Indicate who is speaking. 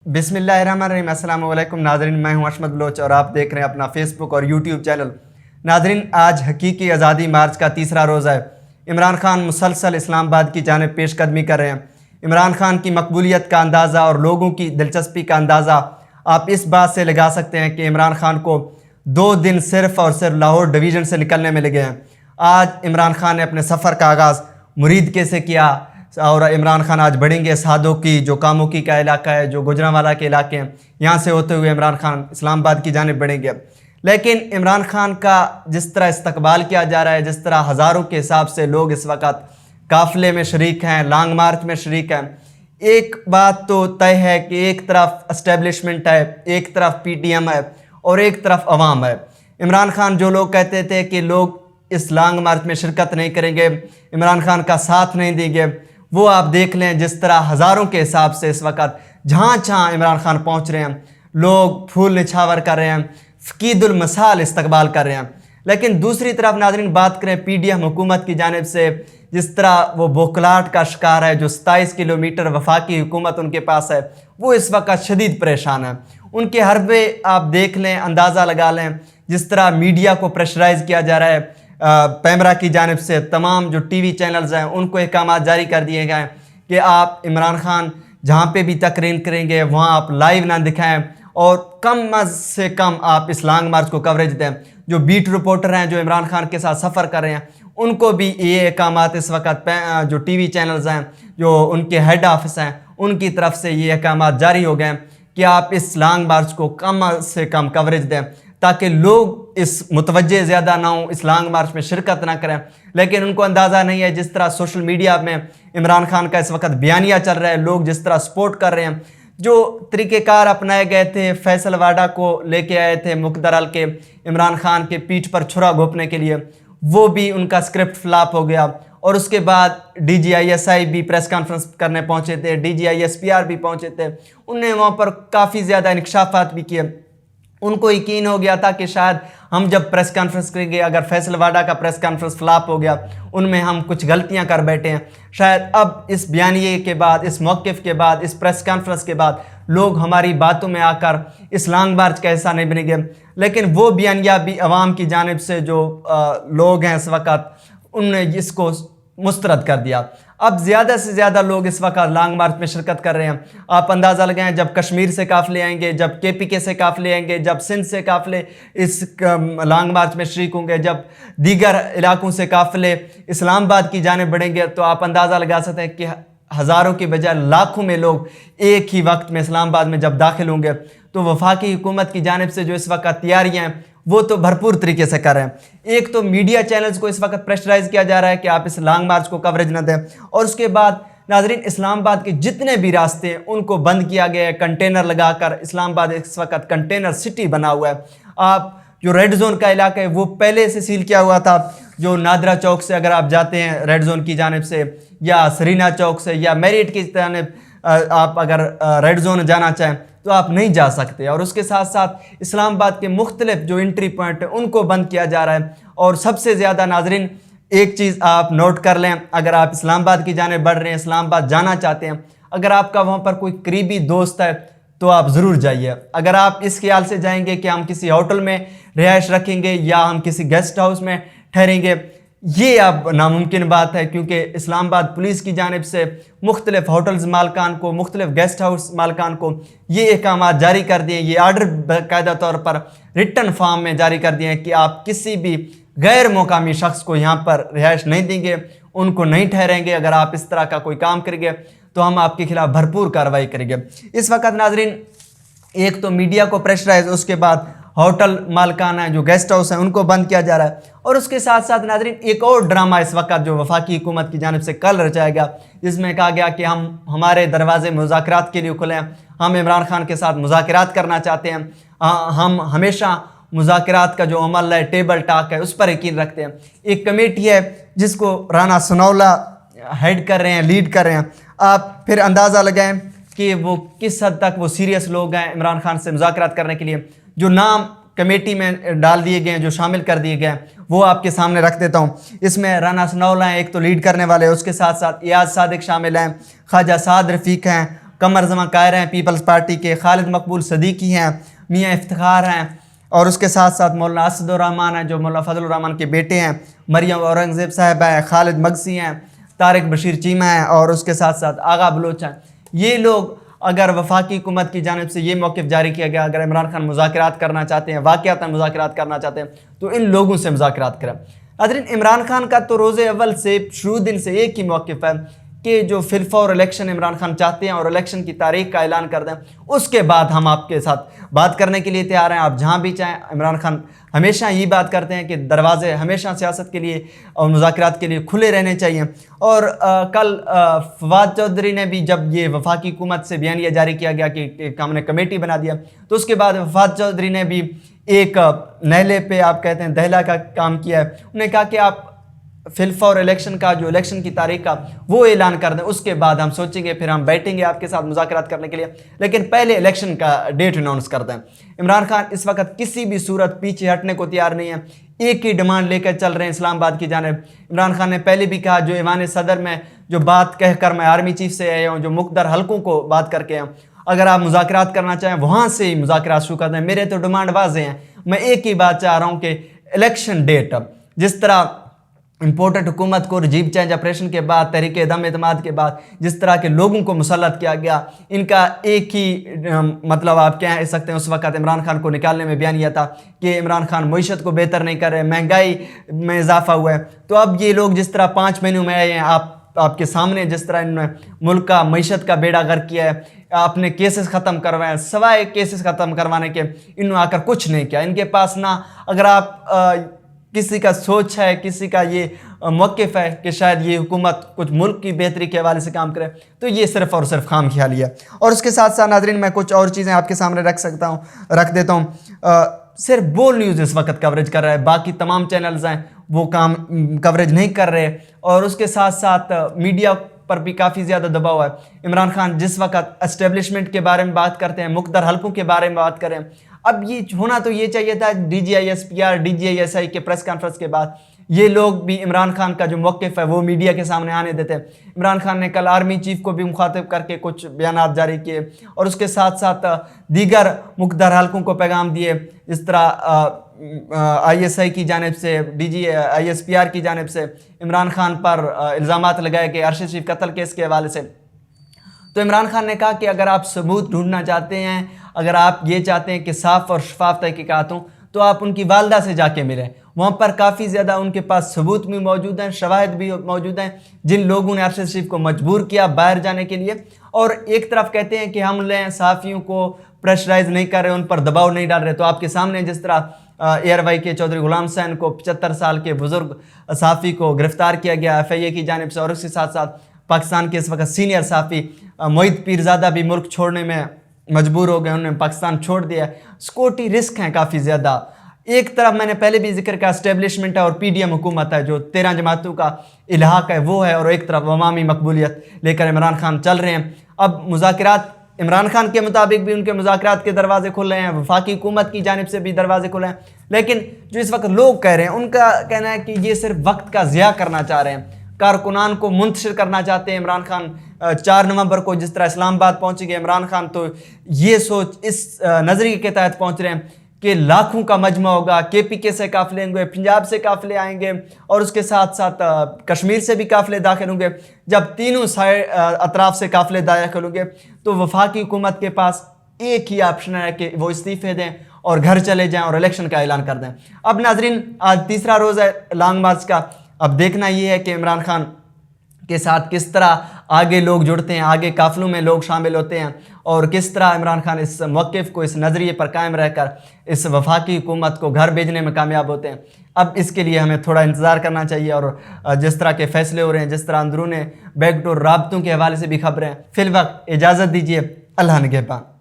Speaker 1: बिस्मिल्लाहिर्रहमानिर्रहीम। अस्सलाम वालेकुम नाज़रीन, मैं हूं अशमत बलोच और आप देख रहे हैं अपना फेसबुक और यूट्यूब चैनल। नाज़रीन, आज हकीकी आज़ादी मार्च का तीसरा रोज़ा है। इमरान खान मुसलसल इस्लामाबाद की जानिब पेशकदमी कर रहे हैं। इमरान खान की मकबूलियत का अंदाज़ा और लोगों की दिलचस्पी का अंदाज़ा आप इस बात से लगा सकते हैं कि इमरान खान को 2 दिन सिर्फ़ और सिर्फ लाहौर डिवीज़न से निकलने में लगे हैं। आज इमरान खान ने अपने सफ़र का आगाज़ मुरीद से किया और इमरान खान आज बढ़ेंगे सादों की जो कामुकी का इलाका है, जो गुजरांवाला के इलाके हैं, यहाँ से होते हुए इमरान खान इस्लामाबाद की जानिब बढ़ेंगे। लेकिन इमरान खान का जिस तरह इस्तकबाल किया जा रहा है, जिस तरह हज़ारों के हिसाब से लोग इस वक्त काफ़िले में शरीक हैं, लॉन्ग मार्च में शरीक हैं, एक बात तो तय है कि एक तरफ एस्टेब्लिशमेंट है, एक तरफ PTM है और एक तरफ अवाम है। इमरान खान जो लोग कहते थे कि लोग इस लॉन्ग मार्च में शिरकत नहीं करेंगे, इमरान खान का साथ नहीं देंगे, वो आप देख लें जिस तरह हज़ारों के हिसाब से इस वक्त जहाँ इमरान खान पहुँच रहे हैं, लोग फूल निछावर कर रहे हैं, फ़कीदुल मसाल इस्तकबाल कर रहे हैं। लेकिन दूसरी तरफ नाज़रीन बात करें PDM हुकूमत की जानिब से, जिस तरह वो बोखलाहट का शिकार है, जो 27 किलोमीटर वफाकी हुकूमत उनके पास है, वो इस वक्त शदीद परेशान है। उनके हरबे आप देख लें, अंदाज़ा लगा लें, जिस तरह मीडिया को प्रेशराइज़ किया जा रहा है पैमरा की जानिब से, तमाम जो TV चैनल्स हैं उनको अहकामात जारी कर दिए गए हैं कि आप इमरान खान जहाँ पे भी तकरीर करेंगे वहाँ आप लाइव ना दिखाएं और कम से कम आप इस लॉन्ग मार्च को कवरेज दें। जो बीट रिपोर्टर हैं जो इमरान खान के साथ सफ़र कर रहे हैं, उनको भी ये अहकामात इस वक्त जो TV चैनल्स हैं, जो उनके हेड ऑफिस हैं, उनकी तरफ से ये अहकामात जारी हो गए कि आप इस लॉन्ग मार्च को कम से कम कवरेज दें ताकि लोग इस मुतवज्जे ज़्यादा ना हों, इस लॉन्ग मार्च में शिरकत ना करें। लेकिन उनको अंदाज़ा नहीं है जिस तरह सोशल मीडिया में इमरान खान का इस वक्त बयानिया चल रहा है, लोग जिस तरह सपोर्ट कर रहे हैं, जो तरीक़ेकार अपनाए गए थे, फैसल वाडा को लेके आए थे मुकदरल के इमरान खान के पीठ पर छुरा घोंपने के लिए, वो भी उनका स्क्रिप्ट फ्लॉप हो गया। और उसके बाद DGI-SI भी प्रेस कॉन्फ्रेंस करने पहुँचे थे, DGI-SPR भी पहुँचे थे, उनने वहाँ पर काफ़ी ज़्यादा इंकशाफात भी किए। उनको यकीन हो गया था कि शायद हम जब प्रेस कॉन्फ्रेंस करेंगे, अगर फैसल वाडा का प्रेस कॉन्फ्रेंस फ्लॉप हो गया, उनमें हम कुछ गलतियां कर बैठे हैं, शायद अब इस बयानिए के बाद, इस मौक़िफ़ के बाद, इस प्रेस कॉन्फ्रेंस के बाद लोग हमारी बातों में आकर इस लॉन्ग मार्च का हिस्सा नहीं बनेंगे। लेकिन वो बयानिया भी अवाम की जानिब से जो लोग हैं इस वक्त, उनने इसको मुस्तरद कर दिया। अब ज़्यादा से ज़्यादा लोग इस वक्त लॉन्ग मार्च में शिरकत कर रहे हैं। आप अंदाज़ा लगाएं, जब कश्मीर से काफ़िले आएंगे, जब KPK से काफ़िले आएंगे, जब सिंध से काफ़िले इस लॉन्ग मार्च में शरीक होंगे, जब दीगर इलाकों से काफ़िले इस्लामाबाद की जानिब बढ़ेंगे, तो आप अंदाज़ा लगा सकते हैं कि हज़ारों की बजाय लाखों में लोग एक ही वक्त में इस्लामाबाद में जब दाखिल होंगे। तो वफाकी हुकूमत की जानिब से जो इस वक्त तैयारियाँ हैं वो तो भरपूर तरीके से कर रहे हैं। एक तो मीडिया चैनल्स को इस वक्त प्रेशराइज किया जा रहा है कि आप इस लॉन्ग मार्च को कवरेज न दें, और उसके बाद नाजरीन इस्लामाबाद के जितने भी रास्ते हैं उनको बंद किया गया है, कंटेनर लगाकर। इस्लामाबाद इस वक्त कंटेनर सिटी बना हुआ है। आप जो रेड जोन का इलाका है वो पहले से सील किया हुआ था। जो नादरा चौक से अगर आप जाते हैं रेड जोन की जानिब से, या सरीना चौक से, या मेरिट की जानिब आप अगर रेड जोन जाना चाहें तो आप नहीं जा सकते। और उसके साथ साथ इस्लामाबाद के मुख्तलिफ जो एंट्री पॉइंट है उनको बंद किया जा रहा है। और सबसे ज़्यादा नाजरीन एक चीज़ आप नोट कर लें, अगर आप इस्लामाबाद की जानिब बढ़ रहे हैं, इस्लामाबाद जाना चाहते हैं, अगर आपका वहाँ पर कोई करीबी दोस्त है तो आप ज़रूर जाइए। अगर आप इस ख्याल से जाएंगे कि हम किसी होटल में रिहाइश रखेंगे या हम किसी गेस्ट हाउस में ठहरेंगे, ये अब नामुमकिन बात है, क्योंकि इस्लामाबाद पुलिस की जानिब से मुख्तलिफ होटल्स मालकान को, मुख्तलिफ गेस्ट हाउस मालकान को ये अहकामात जारी कर दिए, ये आर्डर बाकायदा तौर पर रिटन फॉर्म में जारी कर दिए हैं कि आप किसी भी गैर मुकामी शख्स को यहाँ पर रिहाइश नहीं देंगे, उनको नहीं ठहरेंगे। अगर आप इस तरह का कोई काम करेंगे तो हम आपके खिलाफ भरपूर कार्रवाई करेंगे। इस वक्त नाजरीन एक तो मीडिया को प्रेशराइज, उसके बाद होटल मालकान है, जो गेस्ट हाउस हैं, उनको बंद किया जा रहा है। और उसके साथ साथ नाजरीन एक और ड्रामा इस वक्त जो वफाकी हुकूमत की जानिब से कल रचाया गया, जिसमें कहा गया कि हमारे दरवाजे मुज़ाकरात के लिए खुले हैं, हम इमरान खान के साथ मुज़ाकरात करना चाहते हैं, हम हमेशा मुज़ाकरात का जो अमल है, टेबल टॉक है, उस पर यकीन रखते हैं। एक कमेटी है जिसको राना सनौला हेड कर रहे हैं, लीड कर रहे हैं। आप फिर अंदाज़ा लगाएं कि वो किस हद तक वो सीरियस लोग हैं इमरान खान से मुज़ाकरात करने के लिए। जो नाम कमेटी में डाल दिए गए हैं, जो शामिल कर दिए गए हैं, वो आपके सामने रख देता हूँ। इसमें राना सनौला हैं एक तो लीड करने वाले, उसके साथ साथ इयाज सादिक शामिल हैं, ख्वाजा साद रफ़ीक हैं, قمر زمان قائر ہیں پیپلز پارٹی کے، خالد مقبول صدیقی ہیں، میاں افتخار ہیں، اور اس کے ساتھ ساتھ مولانا اسد الرحمان ہیں جو مولانا فضل الرحمان کے بیٹے ہیں، مریم اورنگزیب صاحبہ ہیں، خالد مگسی ہیں، طارق بشیر چیمہ ہیں، اور اس کے ساتھ ساتھ آغا بلوچ ہیں۔ یہ لوگ اگر وفاقی حکومت کی جانب سے یہ موقف جاری کیا گیا، اگر عمران خان مذاکرات کرنا چاہتے ہیں، واقعتاً مذاکرات کرنا چاہتے ہیں، تو ان لوگوں سے مذاکرات کریں۔ ناظرین، عمران خان کا تو روز اول سے شروع دن سے ایک ہی موقف ہے کہ جو فی الفور الیکشن عمران خان چاہتے ہیں اور الیکشن کی تاریخ کا اعلان کر دیں، اس کے بعد ہم آپ کے ساتھ بات کرنے کے لیے تیار ہیں، آپ جہاں بھی چاہیں۔ عمران خان ہمیشہ یہ بات کرتے ہیں کہ دروازے ہمیشہ سیاست کے لیے اور مذاکرات کے لیے کھلے رہنے چاہیے، اور کل فواد چودھری نے بھی جب یہ وفاقی حکومت سے بیانیہ جاری کیا گیا کہ ہم نے کمیٹی بنا دیا، تو اس کے بعد فواد چودھری نے بھی ایک نہلے پہ آپ کہتے ہیں دہلا کا کام کیا ہے۔ انہوں نے کہا کہ آپ فی الفور الیکشن کا جو الیکشن کی تاریخ کا وہ اعلان کر دیں، اس کے بعد ہم سوچیں گے، پھر ہم بیٹھیں گے آپ کے ساتھ مذاکرات کرنے کے لیے، لیکن پہلے الیکشن کا ڈیٹ اناؤنس کر دیں۔ عمران خان اس وقت کسی بھی صورت پیچھے ہٹنے کو تیار نہیں ہے، ایک ہی ڈیمانڈ لے کر چل رہے ہیں اسلام آباد کی جانب۔ عمران خان نے پہلے بھی کہا جو ایوان صدر میں جو بات کہہ کر میں آرمی چیف سے آیا ہوں، جو مقدر حلقوں کو بات کر کے ہیں، اگر آپ مذاکرات کرنا چاہیں وہاں سے ہی مذاکرات شروع کر دیں، میرے تو ڈیمانڈ واضح ہیں، میں ایک ہی بات چاہ رہا ہوں کہ الیکشن ڈیٹ، جس طرح امپورٹنٹ حکومت کو رجیم چینج آپریشن کے بعد، تحریک عدم اعتماد کے بعد جس طرح کے لوگوں کو مسلط کیا گیا، ان کا ایک ہی مطلب آپ کہہ سکتے ہیں اس وقت عمران خان کو نکالنے میں بیان یہ تھا کہ عمران خان معیشت کو بہتر نہیں کر رہے، مہنگائی میں اضافہ ہوا ہے۔ تو اب یہ لوگ جس طرح 5 مہینوں میں آئے ہیں، آپ کے سامنے جس طرح انہوں نے ملک کا معیشت کا بیڑا غرق کیا ہے، اپنے کیسز ختم کروائے، سوائے کیسز ختم کروانے کے انہوں نے آ کر کچھ نہیں کیا۔ ان کے پاس نہ، اگر آپ کسی کا سوچ ہے، کسی کا یہ موقف ہے کہ شاید یہ حکومت کچھ ملک کی بہتری کے حوالے سے کام کرے، تو یہ صرف اور صرف خام خیالی ہے۔ اور اس کے ساتھ ساتھ ناظرین میں کچھ اور چیزیں آپ کے سامنے رکھ دیتا ہوں۔ صرف بول نیوز اس وقت کوریج کر رہا ہے، باقی تمام چینلز ہیں وہ کوریج نہیں کر رہے، اور اس کے ساتھ ساتھ میڈیا پر بھی کافی زیادہ دباؤ ہے۔ عمران خان جس وقت اسٹیبلشمنٹ کے بارے میں بات کرتے ہیں، مقدر حلقوں کے بارے میں بات کریں، اب یہ ہونا تو یہ چاہیے تھا D G I S P R, D G I S I کے پریس کانفرنس کے بعد یہ لوگ بھی عمران خان کا جو موقف ہے وہ میڈیا کے سامنے آنے دیتے۔ عمران خان نے کل آرمی چیف کو بھی مخاطب کر کے کچھ بیانات جاری کیے، اور اس کے ساتھ ساتھ دیگر مقدر حلقوں کو پیغام دیے، جس طرح آئی ایس آئی کی جانب سے، D G I S P R کی جانب سے عمران خان پر الزامات لگائے کہ ارشد شریف قتل کیس کے حوالے سے۔ تو عمران خان نے کہا کہ اگر آپ ثبوت ڈھونڈنا چاہتے ہیں، اگر آپ یہ چاہتے ہیں کہ صاف اور شفاف تحقیقات ہوں، تو آپ ان کی والدہ سے جا کے ملیں، وہاں پر کافی زیادہ ان کے پاس ثبوت بھی موجود ہیں، شواہد بھی موجود ہیں، جن لوگوں نے ارشد شریف کو مجبور کیا باہر جانے کے لیے، اور ایک طرف کہتے ہیں کہ ہم صحافیوں کو پریشرائز نہیں کر رہے، ان پر دباؤ نہیں ڈال رہے۔ تو آپ کے سامنے جس طرح اے آر وائی کے چودھری غلام حسین کو 75 سال کے بزرگ صحافی کو گرفتار کیا گیا ایف آئی اے کی جانب سے، اور اس کے ساتھ ساتھ پاکستان کے اس وقت سینئر صحافی معید پیرزادہ بھی ملک چھوڑنے میں مجبور ہو گئے، انہوں نے پاکستان چھوڑ دیا ہے۔ سیکورٹی رسک ہیں کافی زیادہ۔ ایک طرف میں نے پہلے بھی ذکر کیا اسٹیبلشمنٹ ہے اور پی ڈی ایم حکومت ہے جو 13 جماعتوں کا الحاق ہے وہ ہے، اور ایک طرف عوامی مقبولیت لے کر عمران خان چل رہے ہیں۔ اب مذاکرات عمران خان کے مطابق بھی ان کے مذاکرات کے دروازے کھل رہے ہیں، وفاقی حکومت کی جانب سے بھی دروازے کھلے ہیں، لیکن جو اس وقت لوگ کہہ رہے ہیں ان کا کہنا ہے کہ یہ صرف وقت کا ضیاع کرنا چاہ رہے ہیں، کارکنان کو منتشر کرنا چاہتے ہیں۔ عمران خان 4 نومبر کو جس طرح اسلام آباد پہنچ گئے، عمران خان تو یہ سوچ اس نظریے کے تحت پہنچ رہے ہیں کہ لاکھوں کا مجمع ہوگا، کے پی کے سے قافلے ہوں گے، پنجاب سے قافلے آئیں گے، اور اس کے ساتھ ساتھ کشمیر سے بھی قافلے داخل ہوں گے۔ جب تینوں اطراف سے قافلے داخل ہوں گے تو وفاقی حکومت کے پاس ایک ہی آپشن ہے کہ وہ استعفے دیں اور گھر چلے جائیں اور الیکشن کا اعلان کر دیں۔ اب ناظرین آج تیسرا روز ہے لانگ مارچ کا، اب دیکھنا یہ ہے کہ عمران خان کے ساتھ کس طرح آگے لوگ جڑتے ہیں، آگے قافلوں میں لوگ شامل ہوتے ہیں، اور کس طرح عمران خان اس موقف کو، اس نظریے پر قائم رہ کر اس وفاقی حکومت کو گھر بھیجنے میں کامیاب ہوتے ہیں۔ اب اس کے لیے ہمیں تھوڑا انتظار کرنا چاہیے، اور جس طرح کے فیصلے ہو رہے ہیں، جس طرح اندرون بیک ڈور رابطوں کے حوالے سے بھی خبریں ہیں، فی الوقت اجازت دیجیے، اللہ نگہبان۔